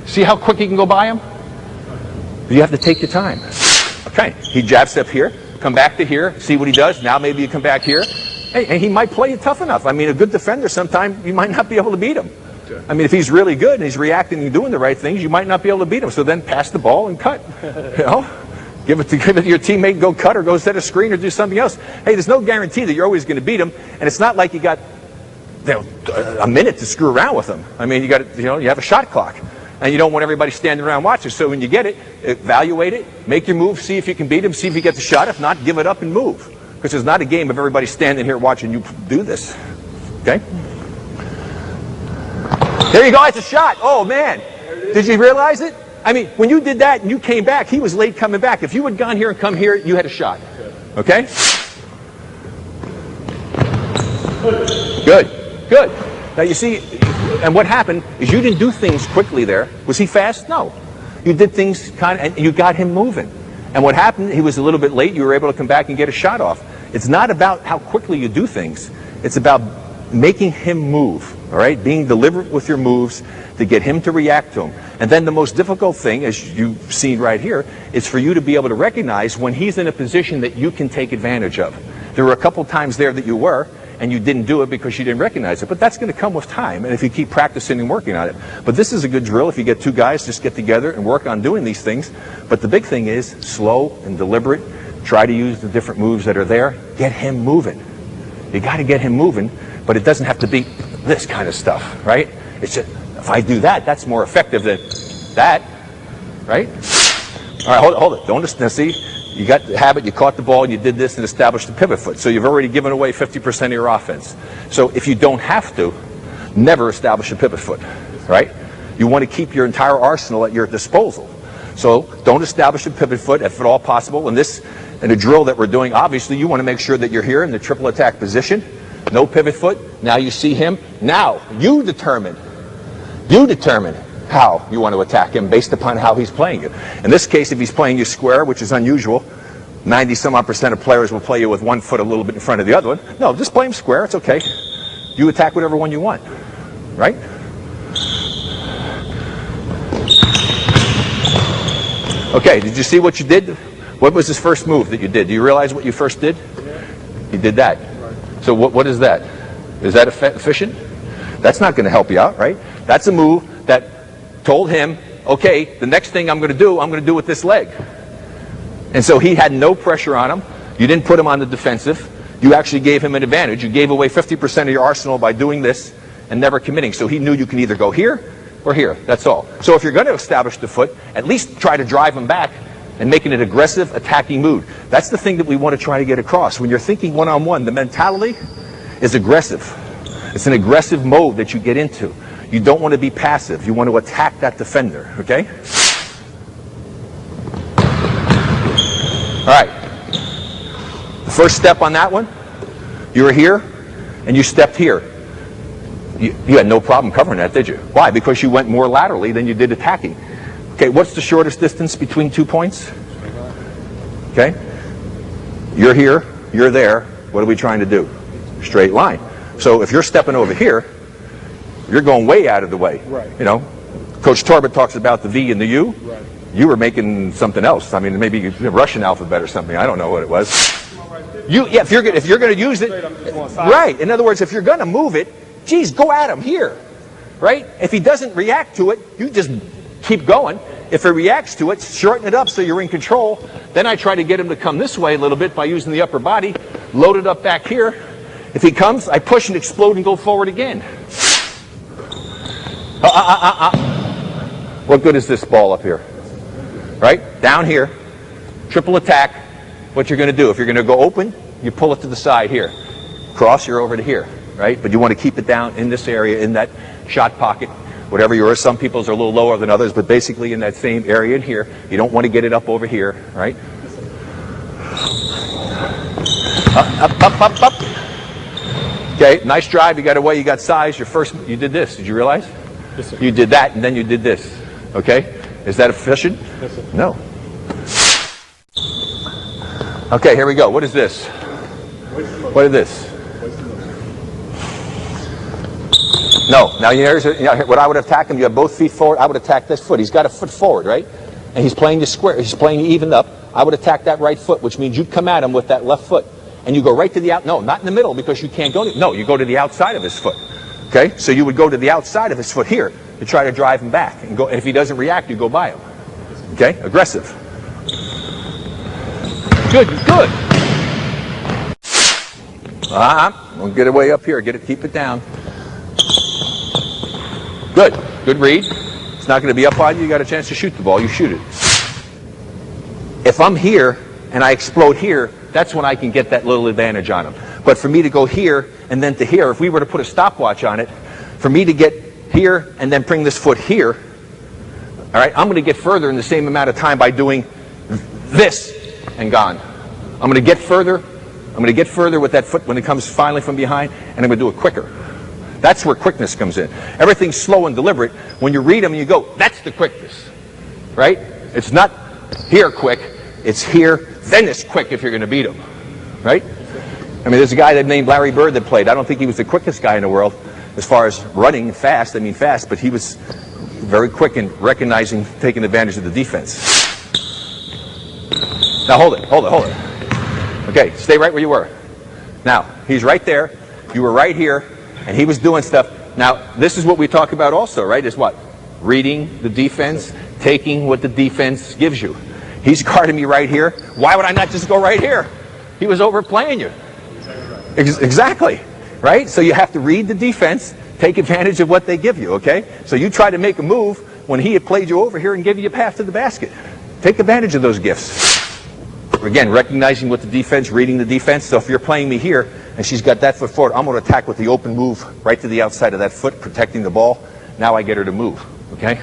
See how quick he can go by him? You have to take your time. Okay, he jab step here, come back to here, see what he does. Now maybe you come back here. Hey, and he might play you tough enough. I mean, a good defender, sometimes you might not be able to beat him. I mean, if he's really good and he's reacting and doing the right things, you might not be able to beat him. So then pass the ball and cut. You know, give it to your teammate and go cut or go set a screen or do something else. Hey, there's no guarantee that you're always going to beat him, and it's not like you got a minute to screw around with him. I mean, you have a shot clock. And you don't want everybody standing around watching. So when you get it, evaluate it, make your move, see if you can beat him, see if you get the shot. If not, give it up and move. Because it's not a game of everybody standing here watching you do this. Okay? There you go, it's a shot. Oh, man. Did you realize it? I mean, when you did that and you came back, he was late coming back. If you had gone here and come here, you had a shot. Okay? Good. Good. Now, you see, and what happened is you didn't do things quickly there. Was he fast? No. You did things and you got him moving. And what happened, he was a little bit late. You were able to come back and get a shot off. It's not about how quickly you do things. It's about making him move, all right? Being deliberate with your moves to get him to react to them. And then the most difficult thing, as you've seen right here, is for you to be able to recognize when he's in a position that you can take advantage of. There were a couple times there that you were, and you didn't do it because you didn't recognize it. But that's going to come with time, and if you keep practicing and working on it. But this is a good drill. If you get two guys, just get together and work on doing these things. But the big thing is slow and deliberate. Try to use the different moves that are there. Get him moving. You got to get him moving, but it doesn't have to be this kind of stuff, right? It's just, if I do that, that's more effective than that, right? All right, hold it. Don't now see. You got the habit, you caught the ball, and you did this and established the pivot foot. So you've already given away 50% of your offense. So if you don't have to, never establish a pivot foot, right? You want to keep your entire arsenal at your disposal. So don't establish a pivot foot if at all possible. In a drill that we're doing, obviously you want to make sure that you're here in the triple attack position. No pivot foot. Now you see him. Now you determine how you want to attack him based upon how he's playing you. In this case, if he's playing you square, which is unusual, 90-some-odd% of players will play you with one foot a little bit in front of the other one. No, just play him square. It's okay. You attack whatever one you want, right? Okay, did you see what you did? What was his first move that you did? Do you realize what you first did? You did that. So what is that? Is that efficient? That's not going to help you out, right? That's a move that told him, okay, the next thing I'm going to do with this leg. And so he had no pressure on him. You didn't put him on the defensive. You actually gave him an advantage. You gave away 50% of your arsenal by doing this and never committing. So he knew you can either go here or here. That's all. So if you're going to establish the foot, at least try to drive him back and make it an aggressive, attacking mood. That's the thing that we want to try to get across. When you're thinking one-on-one, the mentality is aggressive. It's an aggressive mode that you get into. You don't want to be passive. You want to attack that defender, okay? All right. The first step on that one, you were here and you stepped here. You had no problem covering that, did you? Why? Because you went more laterally than you did attacking. Okay, what's the shortest distance between 2 points? Okay? You're here, you're there. What are we trying to do? Straight line. So if you're stepping over here, you're going way out of the way. Right. You know, Coach Torbett talks about the V and the U. Right. You were making something else. I mean, maybe the Russian alphabet or something. I don't know what it was. If you're going to use it, right. In other words, if you're going to move it, geez, go at him here, right? If he doesn't react to it, you just keep going. If he reacts to it, shorten it up so you're in control. Then I try to get him to come this way a little bit by using the upper body, load it up back here. If he comes, I push and explode and go forward again. What good is this ball up here? Right? Down here, triple attack. What you're going to do, if you're going to go open, you pull it to the side here. Cross, you're over to here, right? But you want to keep it down in this area, in that shot pocket, whatever yours. Some people's are a little lower than others, but basically in that same area in here. You don't want to get it up over here, right? Up. Okay, nice drive. You got away, you got size. You did this. Did you realize? Yes, sir. You did that, and then you did this. Okay? Is that efficient? Yes, sir. No. Okay, here we go. What is this? What is this? No. Now here's what I would attack him. You have both feet forward. I would attack this foot. He's got a foot forward, right? And he's playing you square. He's playing you evened up. I would attack that right foot, which means you'd come at him with that left foot. And you go right to the out. No, not in the middle because you can't go. No, you go to the outside of his foot. Okay? So you would go to the outside of his foot here to try to drive him back. And go. And if he doesn't react, you go by him. Okay? Aggressive. Good. Good. We'll get it way up here. Keep it down. Good. Good read. It's not going to be up on you. You got a chance to shoot the ball. You shoot it. If I'm here and I explode here, that's when I can get that little advantage on him. But for me to go here and then to here, if we were to put a stopwatch on it, for me to get here and then bring this foot here, all right, I'm going to get further in the same amount of time by doing this and gone. I'm going to get further. I'm going to get further with that foot when it comes finally from behind, and I'm going to do it quicker. That's where quickness comes in. Everything's slow and deliberate. When you read them and you go, that's the quickness, right? It's not here quick. It's here, then it's quick if you're going to beat him, right? I mean, there's a guy named Larry Bird that played. I don't think he was the quickest guy in the world as far as running fast. I mean fast, but he was very quick in recognizing, taking advantage of the defense. Now hold it. Okay, stay right where you were. Now, he's right there. You were right here, and he was doing stuff. Now, this is what we talk about also, right? Is what? Reading the defense, taking what the defense gives you. He's guarding me right here. Why would I not just go right here? He was overplaying you. Exactly. Right? So you have to read the defense, take advantage of what they give you, okay? So you try to make a move when he had played you over here and give you a path to the basket. Take advantage of those gifts. Again, recognizing what the defense, reading the defense. So if you're playing me here and she's got that foot forward, I'm going to attack with the open move right to the outside of that foot, protecting the ball. Now I get her to move, okay?